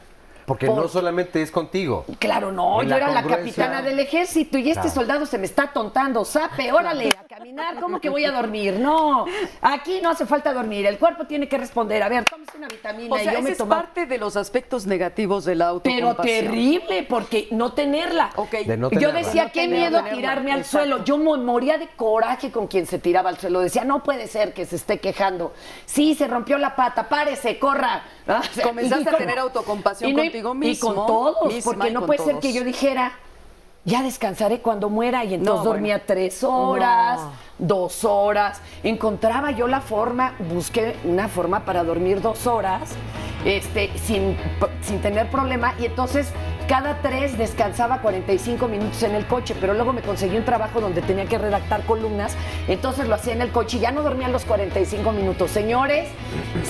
Porque no solamente es contigo. Claro, no, En yo la era la congruencia. capitana del ejército y este Claro. soldado se me está tontando, sape, órale, a caminar, ¿cómo que voy a dormir? No, aquí no hace falta dormir, el cuerpo tiene que responder, a ver, tómese una vitamina O sea, y yo ese me es tomo. parte de los aspectos negativos de la Pero autocompasión. terrible, porque no tenerla. Ok. De no Yo tenerla. decía, No qué tenerla, miedo tenerla. tirarme al Exacto. suelo. Yo moría de coraje con quien se tiraba al suelo. Decía, no puede ser que se esté quejando. Sí, se rompió la pata, párese, corra. O sea, Comenzaste y a con- tener autocompasión y no- contigo Y mismo. con todos, misma porque y no con puede ser todos. que yo dijera, ya descansaré cuando muera, y entonces No, dormía bueno. 3 horas, No. 2 horas. Encontraba yo la forma, busqué una forma para dormir 2 horas, sin tener problema, y entonces cada 3 descansaba 45 minutos en el coche, pero luego me conseguí un trabajo donde tenía que redactar columnas, entonces lo hacía en el coche y ya no dormía los 45 minutos. Señores,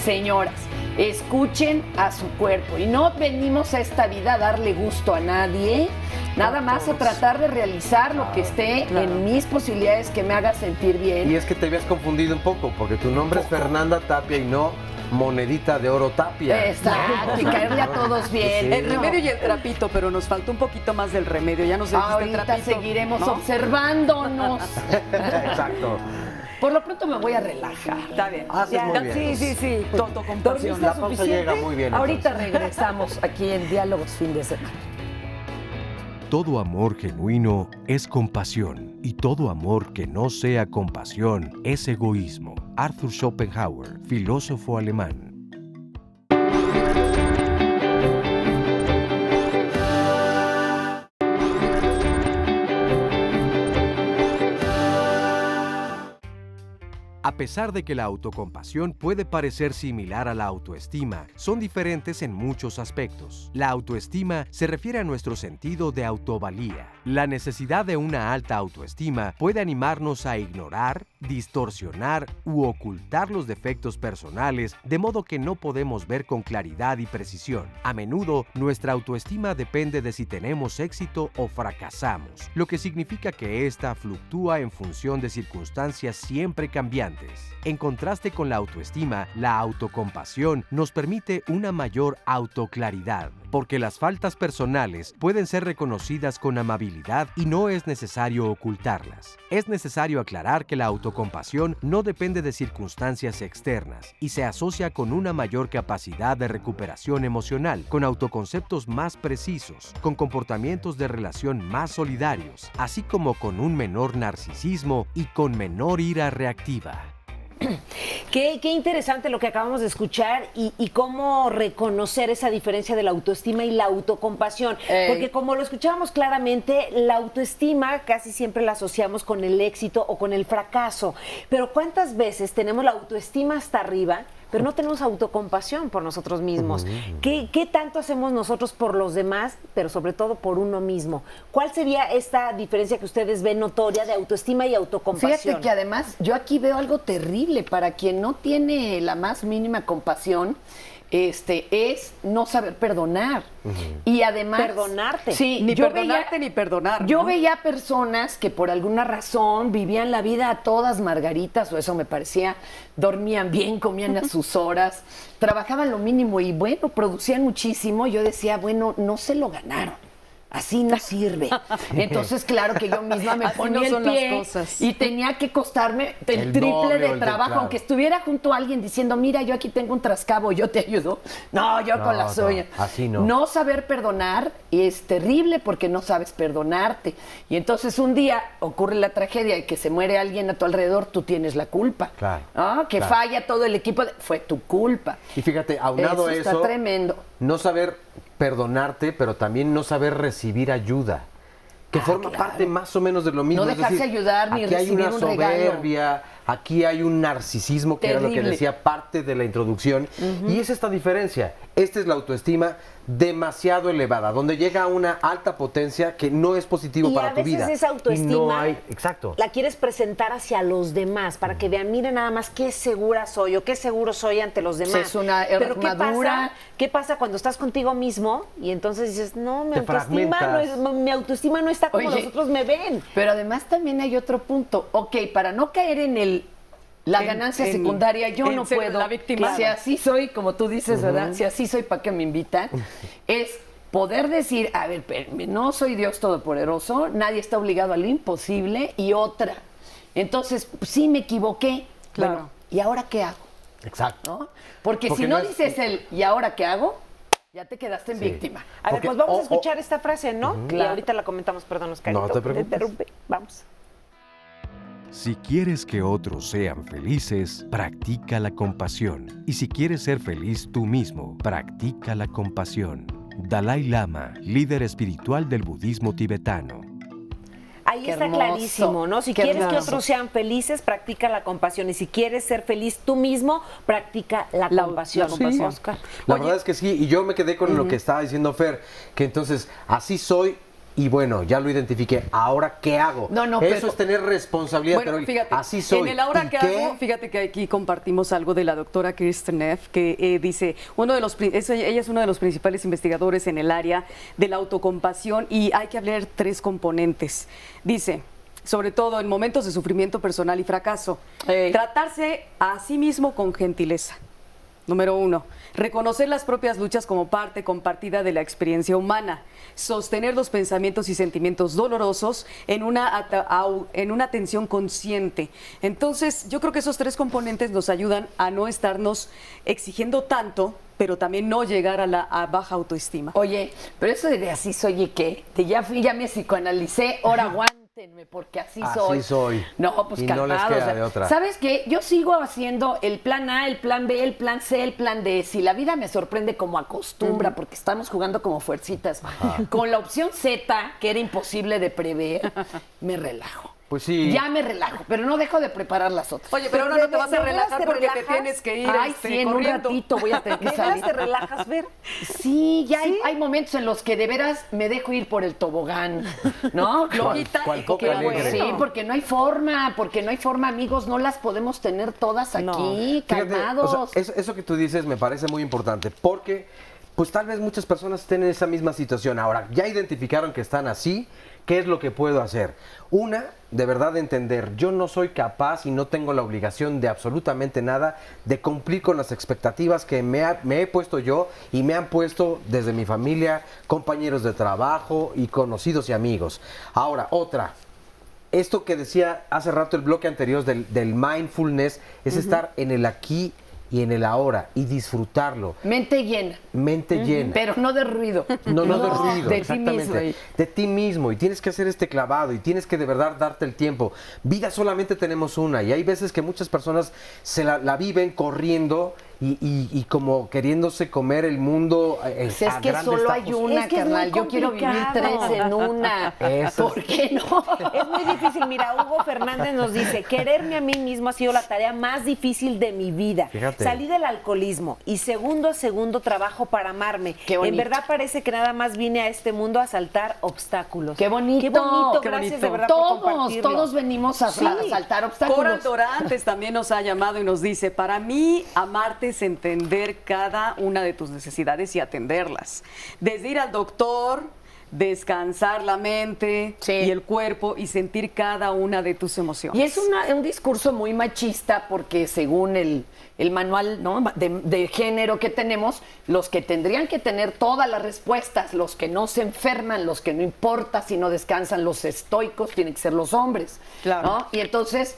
señoras, escuchen a su cuerpo y no venimos a esta vida a darle gusto a nadie, nada más a tratar de realizar lo que esté en mis posibilidades que me haga sentir bien. Y es que te habías confundido un poco, porque tu nombre es Fernanda Tapia y no Monedita de Oro Tapia. Exacto, y caerle a todos bien. Sí. El remedio y el trapito, pero nos faltó un poquito más del remedio. Ya nos dijiste el Ahorita trapito. seguiremos ¿no? observándonos. Exacto. Por lo pronto me voy a relajar. Está bien. Haces muy bien. Sí. Autocompasión. La pausa llega muy bien. Ahorita regresamos aquí en Diálogos Fin de Semana. Todo amor genuino es compasión y todo amor que no sea compasión es egoísmo. Arthur Schopenhauer, filósofo alemán. A pesar de que la autocompasión puede parecer similar a la autoestima, son diferentes en muchos aspectos. La autoestima se refiere a nuestro sentido de autovalía. La necesidad de una alta autoestima puede animarnos a ignorar, distorsionar u ocultar los defectos personales de modo que no podemos ver con claridad y precisión. A menudo, nuestra autoestima depende de si tenemos éxito o fracasamos, lo que significa que ésta fluctúa en función de circunstancias siempre cambiantes. En contraste con la autoestima, la autocompasión nos permite una mayor autoclaridad, porque las faltas personales pueden ser reconocidas con amabilidad y no es necesario ocultarlas. Es necesario aclarar que la autocompasión no depende de circunstancias externas y se asocia con una mayor capacidad de recuperación emocional, con autoconceptos más precisos, con comportamientos de relación más solidarios, así como con un menor narcisismo y con menor ira reactiva. Qué interesante lo que acabamos de escuchar y cómo reconocer esa diferencia de la autoestima y la autocompasión. Porque como lo escuchábamos claramente, la autoestima casi siempre la asociamos con el éxito o con el fracaso. Pero ¿cuántas veces tenemos la autoestima hasta arriba, pero no tenemos autocompasión por nosotros mismos? ¿Qué tanto hacemos nosotros por los demás, pero sobre todo por uno mismo? ¿Cuál sería esta diferencia que ustedes ven notoria de autoestima y autocompasión? Fíjate que además yo aquí veo algo terrible para quien no tiene la más mínima compasión. Es no saber perdonar. Y además... Perdonarte. Sí, ni perdonarte ni perdonar. Yo veía personas que por alguna razón vivían la vida a todas margaritas, o eso me parecía, dormían bien, comían a sus horas, trabajaban lo mínimo y bueno, producían muchísimo. Yo decía, bueno, no se lo ganaron. Así no sirve. Entonces, claro que yo misma me ponía el pie y tenía que costarme el triple de trabajo, aunque estuviera junto a alguien diciendo, mira, yo aquí tengo un trascabo, yo te ayudo. No, yo con las uñas. Así no. No saber perdonar es terrible porque no sabes perdonarte. Y entonces un día ocurre la tragedia de que se muere alguien a tu alrededor, tú tienes la culpa. Claro. Que falla todo el equipo, fue tu culpa. Y fíjate, aunado a eso, está tremendo. No saber perdonarte, pero también no saber recibir ayuda, que forma parte más o menos de lo mismo. No dejarse ayudar ni recibir un regalo. Aquí hay una soberbia, aquí hay un narcisismo, que era lo que decía parte de la introducción, y es esta diferencia. Esta es la autoestima demasiado elevada, donde llega a una alta potencia que no es positivo para tu vida. Y a veces esa autoestima no hay, exacto, la quieres presentar hacia los demás, para que vean, miren nada más qué segura soy o qué seguro soy ante los demás. Es una Pero armadura. ¿qué pasa cuando estás contigo mismo y entonces dices, no, mi autoestima no está como los otros me ven? Pero además también hay otro punto. Ok, para no caer en la ganancia secundaria, yo no puedo. La víctima. Si así soy, como tú dices, ¿verdad? Si así soy, ¿para qué me invitan? Es poder decir, a ver, no soy Dios todopoderoso, nadie está obligado a lo imposible, y otra. Entonces, sí me equivoqué. Claro. Bueno, ¿y ahora qué hago? Exacto. ¿No? Porque si no dices ¿y ahora qué hago? Ya te quedaste en víctima. A ver, pues vamos a escuchar esta frase, ¿no? Y ahorita la comentamos, perdón, Oscarito. No te preocupes. Interrumpe. Vamos. Si quieres que otros sean felices, practica la compasión. Y si quieres ser feliz tú mismo, practica la compasión. Dalai Lama, líder espiritual del budismo tibetano. Ahí está clarísimo, ¿no? Si quieres que otros sean felices, practica la compasión. Y si quieres ser feliz tú mismo, practica la compasión. Sí. Oscar. La verdad es que sí, y yo me quedé con lo que estaba diciendo Fer, que entonces así soy. Y bueno, ya lo identifiqué. ¿Ahora qué hago? Eso es tener responsabilidad, bueno, pero fíjate, así soy. En el ahora que hago, fíjate que aquí compartimos algo de la doctora Kirsten Neff, que dice, ella es uno de los principales investigadores en el área de la autocompasión, y hay que hablar 3 componentes. Dice, sobre todo en momentos de sufrimiento personal y fracaso, tratarse a sí mismo con gentileza. Número 1, reconocer las propias luchas como parte compartida de la experiencia humana. Sostener los pensamientos y sentimientos dolorosos en una atención consciente. Entonces, yo creo que esos 3 componentes nos ayudan a no estarnos exigiendo tanto, pero también no llegar a baja autoestima. Oye, pero eso de así soy y qué, ya me psicoanalicé, ahora aguántenme, porque así soy. Así soy. No, pues y calmado. No les queda de otra. ¿Sabes qué? Yo sigo haciendo el plan A, el plan B, el plan C, el plan D. Si la vida me sorprende como acostumbra, porque estamos jugando como fuercitas, con la opción Z, que era imposible de prever, me relajo. Pues sí. Ya me relajo, pero no dejo de preparar las otras. Oye, pero ahora no te vas a ¿de veras relajar te porque te relajas? tienes que ir Ay, sí, en un corriendo. ratito voy a tener que ¿De veras salir. te relajas, Ver? Sí, ya hay momentos en los que de veras me dejo ir por el tobogán, ¿no? ¿Cuál coca alegre? Sí, porque no hay forma, amigos, no las podemos tener todas aquí, Fíjate, calmados. o sea, eso que tú dices me parece muy importante, porque pues tal vez muchas personas estén en esa misma situación. Ahora, ya identificaron que están así, ¿qué es lo que puedo hacer? Una, de verdad entender, yo no soy capaz y no tengo la obligación de absolutamente nada de cumplir con las expectativas que me he puesto yo y me han puesto desde mi familia, compañeros de trabajo y conocidos y amigos. Ahora, otra. Esto que decía hace rato el bloque anterior del mindfulness es estar en el aquí y en el ahora y disfrutarlo. Mente llena. Mente llena. Pero no de ruido. No de ruido, de exactamente. ti mismo. De ti mismo. Y tienes que hacer este clavado y tienes que de verdad darte el tiempo. Vida solamente tenemos una y hay veces que muchas personas se la viven corriendo y como queriéndose comer el mundo. Pues es que solo hay una, carnal. Yo quiero vivir 3 en una. Eso. ¿Por qué no? Es muy difícil. Mira, Hugo Fernández nos dice, quererme a mí mismo ha sido la tarea más difícil de mi vida. Fíjate. Salí del alcoholismo y segundo a segundo trabajo para amarme. Qué bonito. En verdad parece que nada más vine a este mundo a saltar obstáculos. Qué bonito. Qué bonito. Qué Gracias bonito. de verdad por compartirlo. Todos venimos a saltar obstáculos. Coral Dorantes también nos ha llamado y nos dice, para mí, amarte es entender cada una de tus necesidades y atenderlas. Desde ir al doctor, descansar la mente y el cuerpo y sentir cada una de tus emociones. Y es un discurso muy machista porque según el manual, ¿no?, de género que tenemos, los que tendrían que tener todas las respuestas, los que no se enferman, los que no importa si no descansan, los estoicos, tienen que ser los hombres. Claro. ¿No? Y entonces,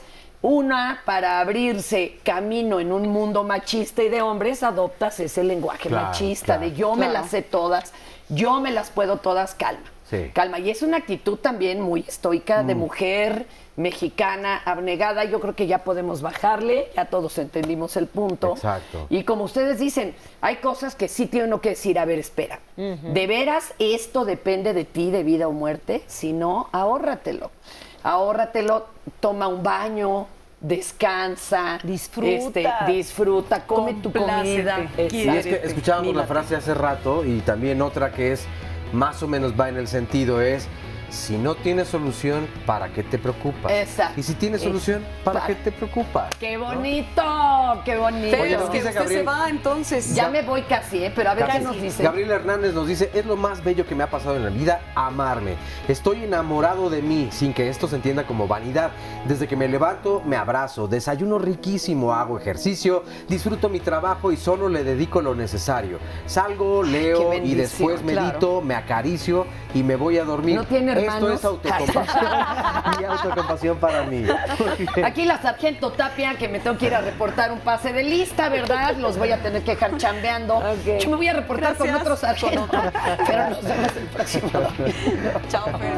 para abrirse camino en un mundo machista y de hombres, adoptas ese lenguaje machista de yo me las sé todas, yo me las puedo todas, calma. Sí. Calma. Y es una actitud también muy estoica de mujer mexicana, abnegada. Yo creo que ya podemos bajarle, ya todos entendimos el punto. Exacto. Y como ustedes dicen, hay cosas que sí tiene uno que decir, a ver, espera, ¿de veras esto depende de ti, de vida o muerte? Si no, ahórratelo. Ahórratelo, toma un baño, descansa, disfruta, come tu comida. Y es que escuchábamos la frase hace rato y también otra que es más o menos va en el sentido es si no tienes solución, ¿para qué te preocupas? Exacto. Y si tienes solución, ¿para qué te preocupas? ¡Qué bonito! ¡Qué bonito! Pero nos que dice usted Gabriel- se va entonces. Ya me voy casi, pero a ver qué nos dice. Gabriel Hernández nos dice, es lo más bello que me ha pasado en la vida, amarme. Estoy enamorado de mí, sin que esto se entienda como vanidad. Desde que me levanto, me abrazo, desayuno riquísimo, hago ejercicio, disfruto mi trabajo y solo le dedico lo necesario. Salgo, leo Qué y bendición, después medito, me acaricio y me voy a dormir. ¿No tiene hermanos? Esto es autocompasión. Mi autocompasión para mí. Aquí la sargento Tapia, que me tengo que ir a reportar un pase de lista, ¿verdad? Los voy a tener que dejar chambeando. Yo me voy a reportar con otro sargento. Pero nos vemos el próximo domingo. Chao, Fer.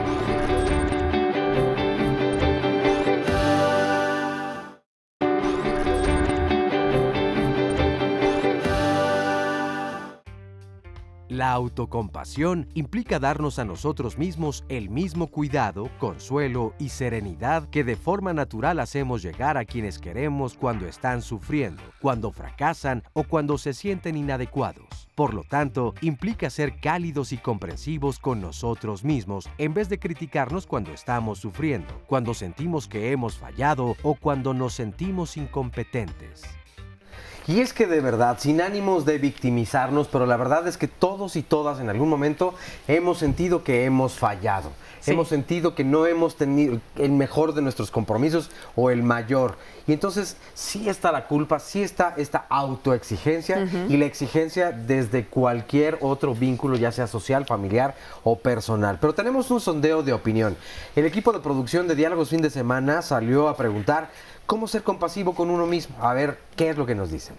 La autocompasión implica darnos a nosotros mismos el mismo cuidado, consuelo y serenidad que de forma natural hacemos llegar a quienes queremos cuando están sufriendo, cuando fracasan o cuando se sienten inadecuados. Por lo tanto, implica ser cálidos y comprensivos con nosotros mismos en vez de criticarnos cuando estamos sufriendo, cuando sentimos que hemos fallado o cuando nos sentimos incompetentes. Y es que de verdad, sin ánimos de victimizarnos, pero la verdad es que todos y todas en algún momento hemos sentido que hemos fallado. Sí. Hemos sentido que no hemos tenido el mejor de nuestros compromisos o el mayor. Y entonces sí está la culpa, sí está esta autoexigencia y la exigencia desde cualquier otro vínculo, ya sea social, familiar o personal. Pero tenemos un sondeo de opinión. El equipo de producción de Diálogos Fin de Semana salió a preguntar ¿cómo ser compasivo con uno mismo? A ver, ¿qué es lo que nos dicen?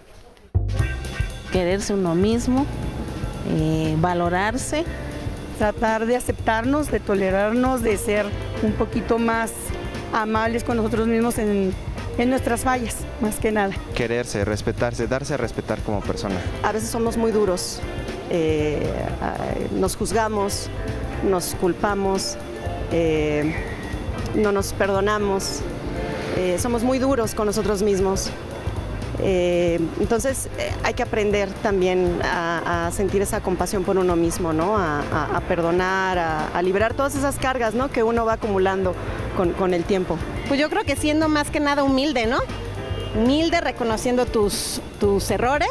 Quererse uno mismo, valorarse. Tratar de aceptarnos, de tolerarnos, de ser un poquito más amables con nosotros mismos en nuestras fallas, más que nada. Quererse, respetarse, darse a respetar como persona. A veces somos muy duros, nos juzgamos, nos culpamos, no nos perdonamos, somos muy duros con nosotros mismos. Entonces hay que aprender también a sentir esa compasión por uno mismo, ¿no? A perdonar, a liberar todas esas cargas, ¿no? Que uno va acumulando con el tiempo. Pues yo creo que siendo más que nada humilde, ¿no? Humilde, reconociendo tus errores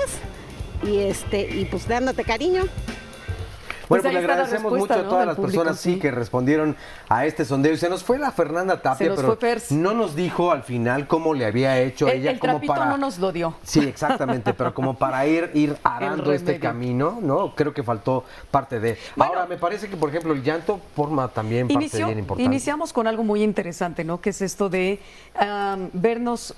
y pues dándote cariño. Bueno, Pues pues ahí le está la agradecemos respuesta, mucho a ¿no? todas del las público, personas sí. que respondieron a este sondeo. Y se nos fue la Fernanda Tapia, Se nos pero fue Fers. no nos dijo al final cómo le había hecho ella. El como trapito para... no nos lo dio. Sí, exactamente, pero como para ir arando este remedio. camino, ¿no? Creo que faltó parte de... Ahora, me parece que, por ejemplo, el llanto forma también parte bien importante. Iniciamos con algo muy interesante, ¿no? Que es esto de vernos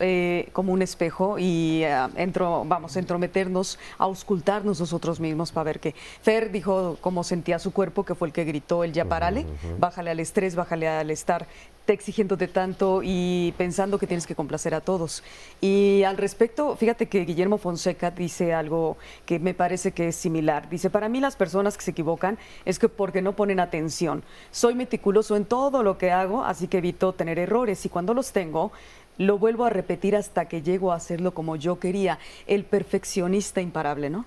como un espejo y entrometernos, auscultarnos nosotros mismos para ver qué. Fer dijo cómo sentía su cuerpo, que fue el que gritó el ya párale, bájale al estrés, bájale al estar te exigiéndote tanto y pensando que tienes que complacer a todos. Y al respecto, fíjate que Guillermo Fonseca dice algo que me parece que es similar. Dice, para mí las personas que se equivocan es que porque no ponen atención. Soy meticuloso en todo lo que hago, así que evito tener errores y cuando los tengo, lo vuelvo a repetir hasta que llego a hacerlo como yo quería. El perfeccionista imparable, ¿no?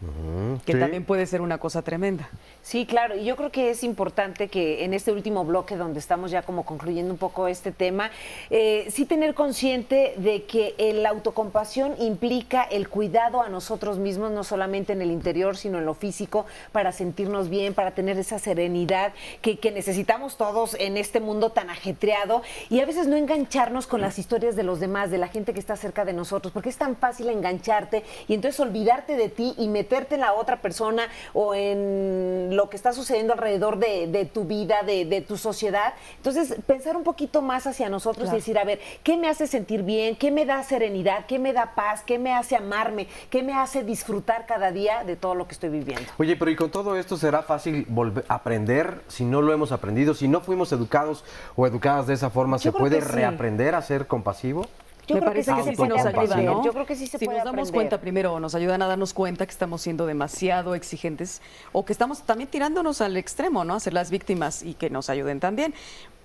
Que también puede ser una cosa tremenda. Sí, claro, y yo creo que es importante que en este último bloque donde estamos ya como concluyendo un poco este tema, sí tener consciente de que la autocompasión implica el cuidado a nosotros mismos, no solamente en el interior, sino en lo físico, para sentirnos bien, para tener esa serenidad que necesitamos todos en este mundo tan ajetreado, y a veces no engancharnos con las historias de los demás, de la gente que está cerca de nosotros, porque es tan fácil engancharte y entonces olvidarte de ti y meterte en la otra persona o en lo que está sucediendo alrededor de tu vida, de tu sociedad. Entonces, pensar un poquito más hacia nosotros y decir, a ver, ¿qué me hace sentir bien? ¿Qué me da serenidad? ¿Qué me da paz? ¿Qué me hace amarme? ¿Qué me hace disfrutar cada día de todo lo que estoy viviendo? Oye, pero ¿y con todo esto será fácil aprender si no lo hemos aprendido? Si no fuimos educados o educadas de esa forma, ¿se puede reaprender a ser compasivo? Me parece que sí nos ayuda, ¿no? Yo creo que sí se puede Si nos damos aprender. cuenta primero, nos ayudan a darnos cuenta que estamos siendo demasiado exigentes o que estamos también tirándonos al extremo, ¿no? A ser las víctimas y que nos ayuden también.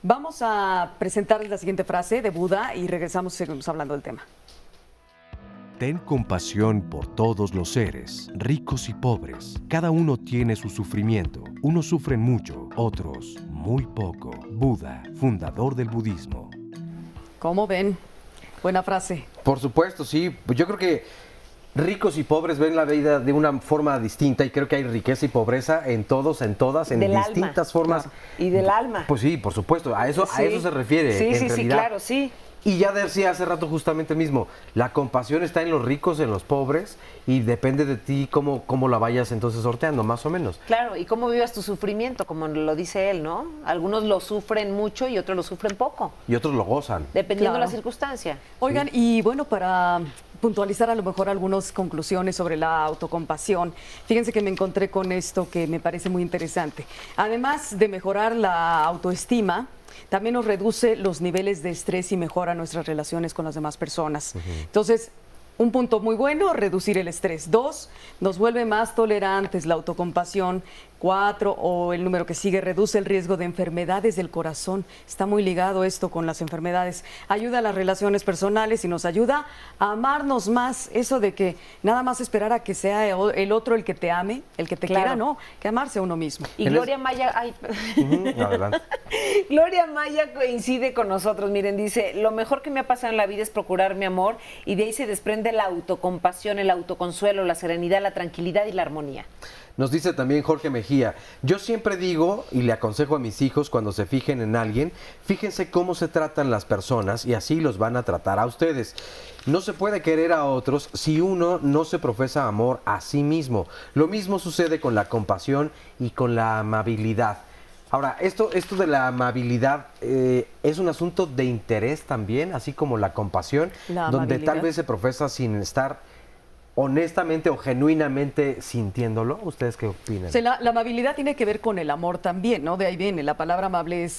Vamos a presentarles la siguiente frase de Buda y regresamos y seguimos hablando del tema. Ten compasión por todos los seres, ricos y pobres. Cada uno tiene su sufrimiento. Unos sufren mucho, otros muy poco. Buda, fundador del budismo. ¿Cómo ven? Buena frase. Por supuesto, sí. Pues yo creo que ricos y pobres ven la vida de una forma distinta y creo que hay riqueza y pobreza en todos, en todas, en distintas formas. Claro. Y del alma. Pues sí, por supuesto. A eso se refiere. Sí, en sí, realidad. claro, sí. Y ya decía hace rato justamente mismo, la compasión está en los ricos, en los pobres, y depende de ti cómo la vayas entonces sorteando, más o menos. Claro, y cómo vivas tu sufrimiento, como lo dice él, ¿no? Algunos lo sufren mucho y otros lo sufren poco, Y otros lo gozan. dependiendo de Claro. la circunstancia. Oigan, y bueno, para puntualizar a lo mejor algunas conclusiones sobre la autocompasión, fíjense que me encontré con esto que me parece muy interesante. Además de mejorar la autoestima, también nos reduce los niveles de estrés y mejora nuestras relaciones con las demás personas. Entonces, un punto muy bueno, reducir el estrés. 2, nos vuelve más tolerantes la autocompasión. 4, o el número que sigue, reduce el riesgo de enfermedades del corazón. Está muy ligado esto con las enfermedades. Ayuda a las relaciones personales y nos ayuda a amarnos más. Eso de que nada más esperar a que sea el otro el que te ame, el que te quiera, no, que amarse a uno mismo. Y Gloria Maya, Adelante. Gloria Maya coincide con nosotros. Miren, dice, lo mejor que me ha pasado en la vida es procurar mi amor, y de ahí se desprende la autocompasión, el autoconsuelo, la serenidad, la tranquilidad y la armonía. Nos dice también Jorge Mejía, yo siempre digo y le aconsejo a mis hijos cuando se fijen en alguien, fíjense cómo se tratan las personas y así los van a tratar a ustedes. No se puede querer a otros si uno no se profesa amor a sí mismo. Lo mismo sucede con la compasión y con la amabilidad. Ahora, esto de la amabilidad es un asunto de interés también, así como la compasión, donde tal vez se profesa sin estar honestamente o genuinamente sintiéndolo. ¿Ustedes qué opinan? O sea, la amabilidad tiene que ver con el amor también, ¿no? De ahí viene, la palabra amable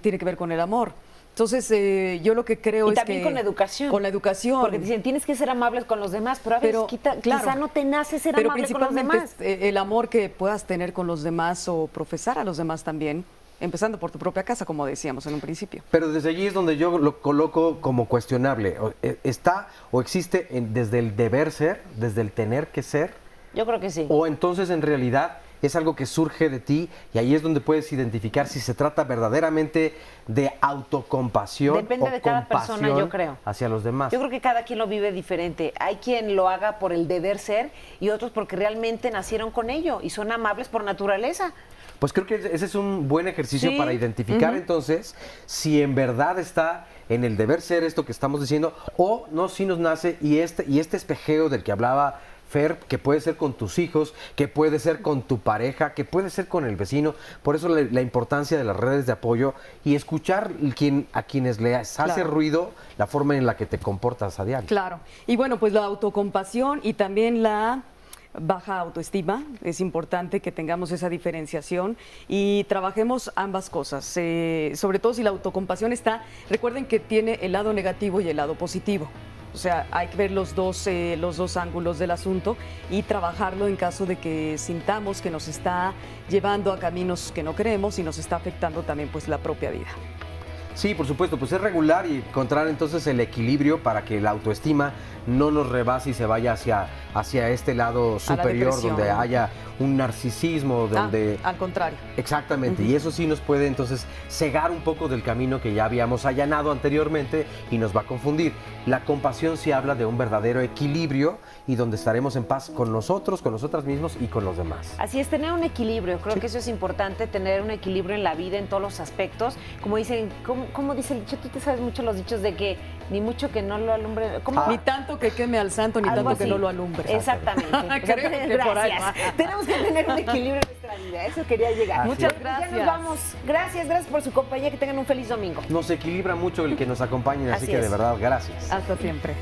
tiene que ver con el amor. Entonces, yo lo que creo es que... Y también con la educación. Con la educación. Porque dicen, tienes que ser amables con los demás, pero a veces quizá no te nace ser amable con los demás. El amor que puedas tener con los demás o profesar a los demás también empezando por tu propia casa, como decíamos en un principio. Pero desde allí es donde yo lo coloco como cuestionable. ¿Está o existe desde el deber ser, desde el tener que ser? Yo creo que sí. O entonces en realidad es algo que surge de ti y ahí es donde puedes identificar si se trata verdaderamente de autocompasión. Depende o de cada persona, yo creo. Hacia los demás. Yo creo que cada quien lo vive diferente. Hay quien lo haga por el deber ser y otros porque realmente nacieron con ello y son amables por naturaleza. Pues creo que ese es un buen ejercicio Sí. para identificar entonces si en verdad está en el deber ser esto que estamos diciendo o no, si nos nace y este espejeo del que hablaba Fer, que puede ser con tus hijos, que puede ser con tu pareja, que puede ser con el vecino. Por eso la importancia de las redes de apoyo y escuchar a quienes les hace Claro. ruido la forma en la que te comportas a diario. Claro. Y bueno, pues la autocompasión y también la baja autoestima. Es importante que tengamos esa diferenciación y trabajemos ambas cosas. Sobre todo si la autocompasión está, recuerden que tiene el lado negativo y el lado positivo. O sea, hay que ver los dos ángulos del asunto y trabajarlo en caso de que sintamos que nos está llevando a caminos que no queremos y nos está afectando también pues la propia vida. Sí, por supuesto, pues es regular y encontrar entonces el equilibrio para que la autoestima no nos rebase y se vaya hacia este lado superior depresión, donde ¿no? haya un narcisismo, donde... al contrario. Exactamente, y eso sí nos puede entonces cegar un poco del camino que ya habíamos allanado anteriormente y nos va a confundir. La compasión sí habla de un verdadero equilibrio y donde estaremos en paz con nosotros, con nosotras mismos y con los demás. Así es, tener un equilibrio. Creo que eso es importante, tener un equilibrio en la vida, en todos los aspectos. Como dicen, ¿cómo dice el dicho? Tú te sabes mucho los dichos de que ni mucho que no lo alumbre. Ni tanto que queme al santo, ni Algo tanto que así. no lo alumbre. Exactamente. O sea, Creo que por ahí gracias. va. Tenemos que tener un equilibrio en nuestra vida. Eso quería llegar. Así Muchas es. gracias. Ya gracias. nos vamos. Gracias por su compañía. Que tengan un feliz domingo. Nos equilibra mucho el que nos acompañen, así Así que es. de verdad, gracias. Hasta siempre.